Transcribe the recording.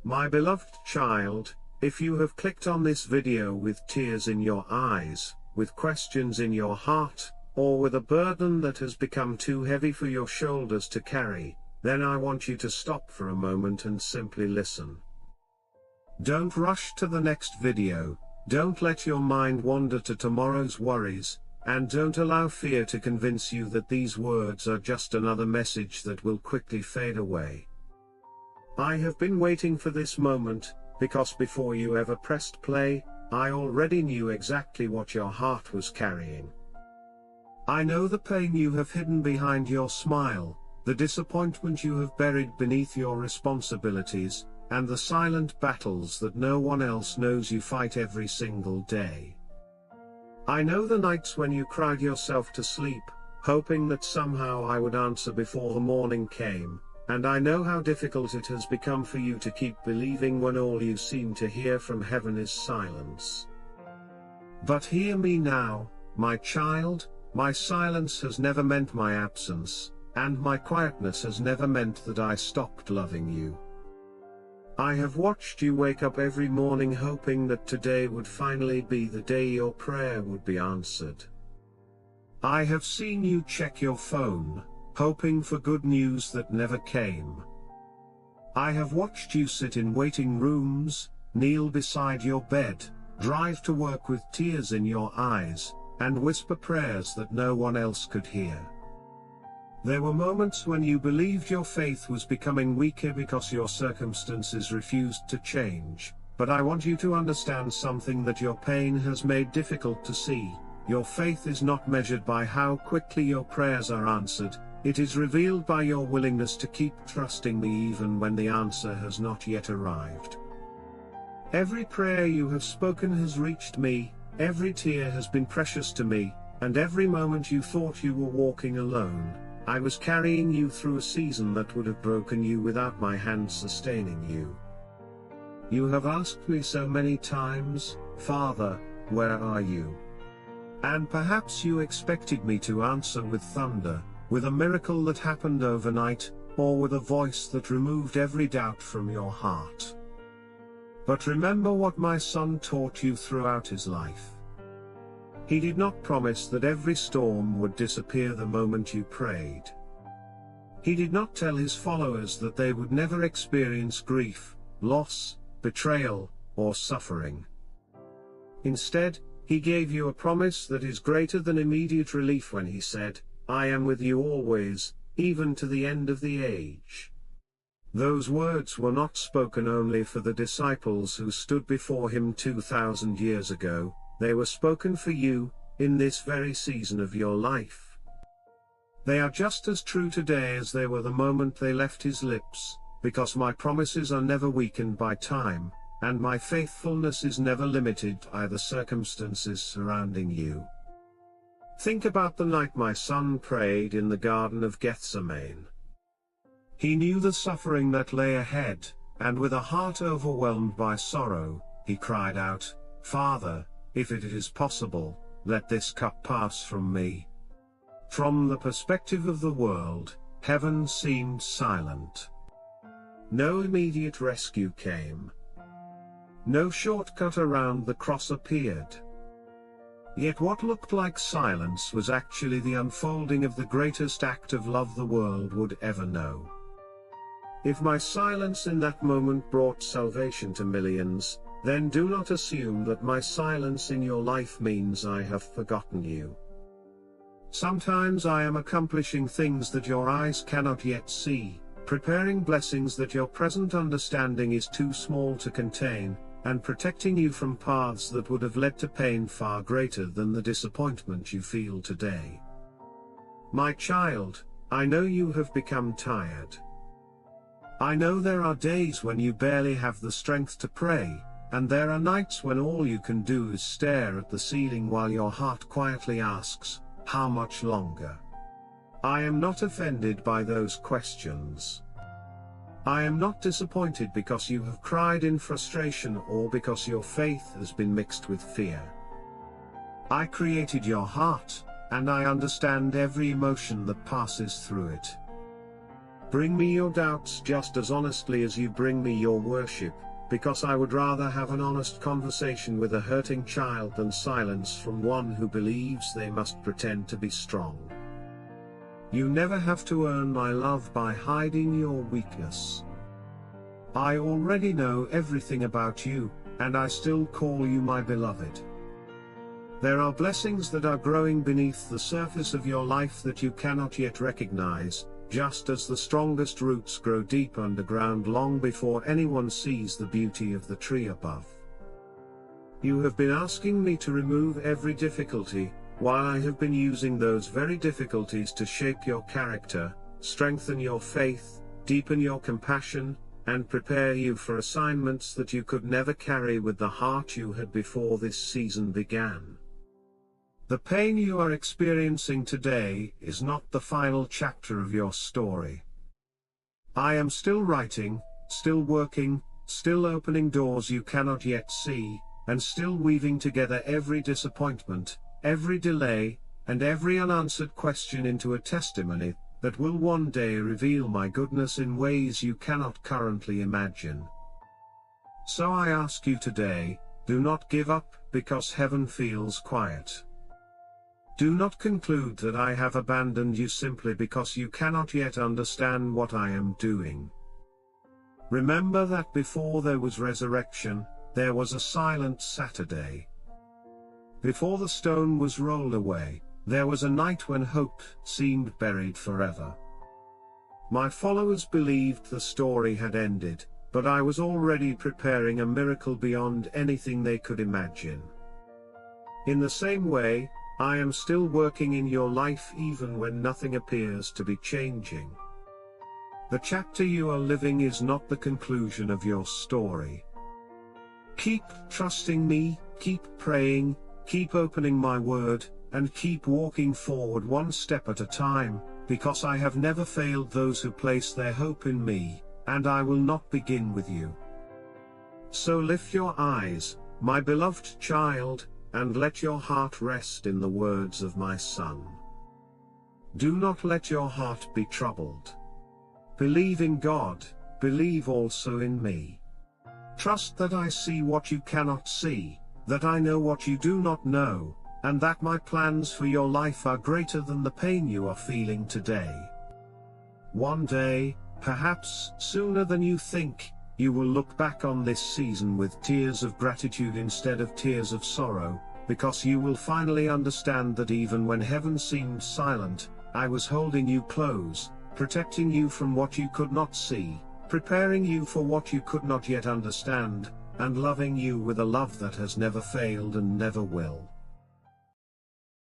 My beloved child, if you have clicked on this video with tears in your eyes, with questions in your heart, or with a burden that has become too heavy for your shoulders to carry, then I want you to stop for a moment and simply listen. Don't rush to the next video, don't let your mind wander to tomorrow's worries, and don't allow fear to convince you that these words are just another message that will quickly fade away. I have been waiting for this moment, because before you ever pressed play, I already knew exactly what your heart was carrying. I know the pain you have hidden behind your smile, the disappointment you have buried beneath your responsibilities, and the silent battles that no one else knows you fight every single day. I know the nights when you cried yourself to sleep, hoping that somehow I would answer before the morning came, and I know how difficult it has become for you to keep believing when all you seem to hear from heaven is silence. But hear me now, my child, my silence has never meant my absence, and my quietness has never meant that I stopped loving you. I have watched you wake up every morning hoping that today would finally be the day your prayer would be answered. I have seen you check your phone, hoping for good news that never came. I have watched you sit in waiting rooms, kneel beside your bed, drive to work with tears in your eyes, and whisper prayers that no one else could hear. There were moments when you believed your faith was becoming weaker because your circumstances refused to change, but I want you to understand something that your pain has made difficult to see. Your faith is not measured by how quickly your prayers are answered, it is revealed by your willingness to keep trusting me even when the answer has not yet arrived. Every prayer you have spoken has reached me, every tear has been precious to me, and every moment you thought you were walking alone, I was carrying you through a season that would have broken you without my hand sustaining you. You have asked me so many times, Father, where are you? And perhaps you expected me to answer with thunder, with a miracle that happened overnight, or with a voice that removed every doubt from your heart. But remember what my son taught you throughout his life. He did not promise that every storm would disappear the moment you prayed. He did not tell his followers that they would never experience grief, loss, betrayal, or suffering. Instead, he gave you a promise that is greater than immediate relief when he said, I am with you always, even to the end of the age. Those words were not spoken only for the disciples who stood before him 2,000 years ago, they were spoken for you, in this very season of your life. They are just as true today as they were the moment they left his lips, because my promises are never weakened by time, and my faithfulness is never limited by the circumstances surrounding you. Think about the night my son prayed in the Garden of Gethsemane. He knew the suffering that lay ahead, and with a heart overwhelmed by sorrow, he cried out, Father, if it is possible, let this cup pass from me. From the perspective of the world, heaven seemed silent. No immediate rescue came. No shortcut around the cross appeared. Yet what looked like silence was actually the unfolding of the greatest act of love the world would ever know. If my silence in that moment brought salvation to millions, then do not assume that my silence in your life means I have forgotten you. Sometimes I am accomplishing things that your eyes cannot yet see, preparing blessings that your present understanding is too small to contain, and protecting you from paths that would have led to pain far greater than the disappointment you feel today. My child, I know you have become tired. I know there are days when you barely have the strength to pray, and there are nights when all you can do is stare at the ceiling while your heart quietly asks, how much longer? I am not offended by those questions. I am not disappointed because you have cried in frustration or because your faith has been mixed with fear. I created your heart, and I understand every emotion that passes through it. Bring me your doubts just as honestly as you bring me your worship, because I would rather have an honest conversation with a hurting child than silence from one who believes they must pretend to be strong. You never have to earn my love by hiding your weakness. I already know everything about you, and I still call you my beloved. There are blessings that are growing beneath the surface of your life that you cannot yet recognize, just as the strongest roots grow deep underground long before anyone sees the beauty of the tree above. You have been asking me to remove every difficulty, while I have been using those very difficulties to shape your character, strengthen your faith, deepen your compassion, and prepare you for assignments that you could never carry with the heart you had before this season began. The pain you are experiencing today is not the final chapter of your story. I am still writing, still working, still opening doors you cannot yet see, and still weaving together every disappointment, every delay, and every unanswered question into a testimony that will one day reveal my goodness in ways you cannot currently imagine. So I ask you today, do not give up because heaven feels quiet. Do not conclude that I have abandoned you simply because you cannot yet understand what I am doing. Remember that before there was resurrection, there was a silent Saturday. Before the stone was rolled away, there was a night when hope seemed buried forever. My followers believed the story had ended, but I was already preparing a miracle beyond anything they could imagine. In the same way, I am still working in your life even when nothing appears to be changing. The chapter you are living is not the conclusion of your story. Keep trusting me, keep praying, keep opening my word, and keep walking forward one step at a time, because I have never failed those who place their hope in me, and I will not begin with you. So lift your eyes, my beloved child, and let your heart rest in the words of my Son. Do not let your heart be troubled. Believe in God, believe also in me. Trust that I see what you cannot see, that I know what you do not know, and that my plans for your life are greater than the pain you are feeling today. One day, perhaps sooner than you think, you will look back on this season with tears of gratitude instead of tears of sorrow, because you will finally understand that even when heaven seemed silent, I was holding you close, protecting you from what you could not see, preparing you for what you could not yet understand, and loving you with a love that has never failed and never will.